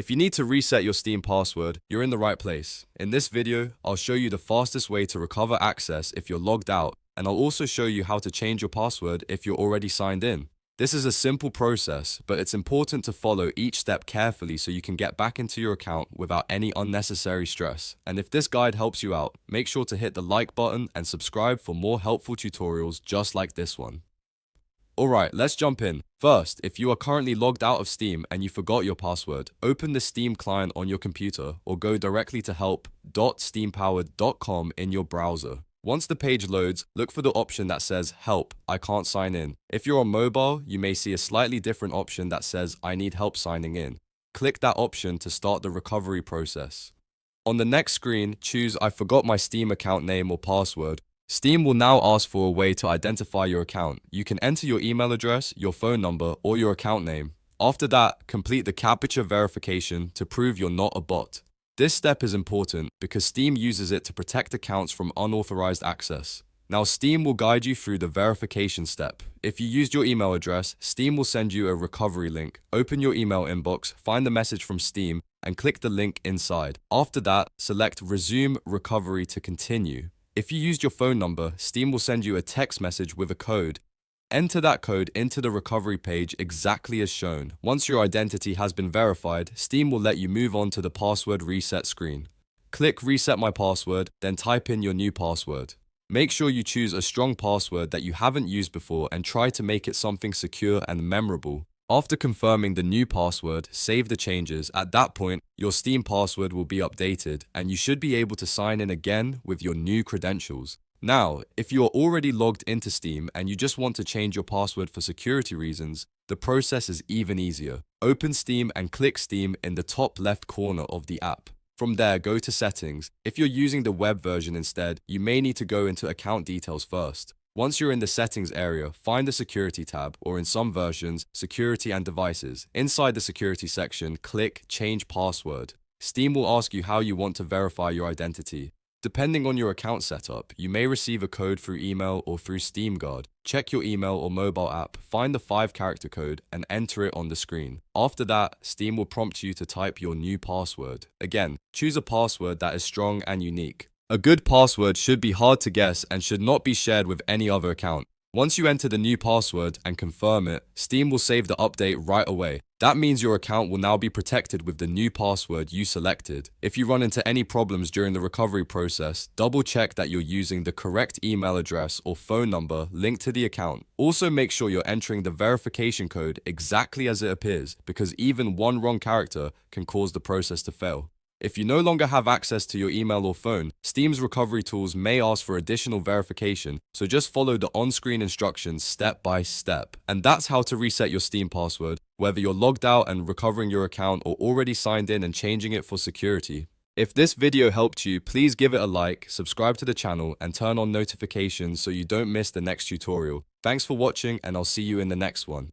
If you need to reset your Steam password, you're in the right place. In this video, I'll show you the fastest way to recover access if you're logged out, and I'll also show you how to change your password if you're already signed in. This is a simple process, but it's important to follow each step carefully so you can get back into your account without any unnecessary stress. And if this guide helps you out, make sure to hit the like button and subscribe for more helpful tutorials just like this one. Alright, let's jump in. First, if you are currently logged out of Steam and you forgot your password, open the Steam client on your computer or go directly to help.steampowered.com in your browser. Once the page loads, look for the option that says Help, I can't sign in. If you're on mobile, you may see a slightly different option that says I need help signing in. Click that option to start the recovery process. On the next screen, choose I forgot my Steam account name or password. Steam will now ask for a way to identify your account. You can enter your email address, your phone number, or your account name. After that, complete the CAPTCHA verification to prove you're not a bot. This step is important because Steam uses it to protect accounts from unauthorized access. Now, Steam will guide you through the verification step. If you used your email address, Steam will send you a recovery link. Open your email inbox, find the message from Steam, and click the link inside. After that, select Resume Recovery to continue. If you used your phone number, Steam will send you a text message with a code. Enter that code into the recovery page exactly as shown. Once your identity has been verified, Steam will let you move on to the password reset screen. Click Reset My Password, then type in your new password. Make sure you choose a strong password that you haven't used before and try to make it something secure and memorable. After confirming the new password, save the changes. At that point, your Steam password will be updated and you should be able to sign in again with your new credentials. Now, if you are already logged into Steam and you just want to change your password for security reasons, the process is even easier. Open Steam and click Steam in the top left corner of the app. From there, go to Settings. If you're using the web version instead, you may need to go into Account Details first. Once you're in the Settings area, find the Security tab, or in some versions, Security and Devices. Inside the Security section, click Change Password. Steam will ask you how you want to verify your identity. Depending on your account setup, you may receive a code through email or through Steam Guard. Check your email or mobile app, find the 5-character code, and enter it on the screen. After that, Steam will prompt you to type your new password. Again, choose a password that is strong and unique. A good password should be hard to guess and should not be shared with any other account. Once you enter the new password and confirm it, Steam will save the update right away. That means your account will now be protected with the new password you selected. If you run into any problems during the recovery process, double check that you're using the correct email address or phone number linked to the account. Also make sure you're entering the verification code exactly as it appears, because even one wrong character can cause the process to fail. If you no longer have access to your email or phone, Steam's recovery tools may ask for additional verification, so just follow the on-screen instructions step by step. And that's how to reset your Steam password, whether you're logged out and recovering your account or already signed in and changing it for security. If this video helped you, please give it a like, subscribe to the channel, and turn on notifications so you don't miss the next tutorial. Thanks for watching, and I'll see you in the next one.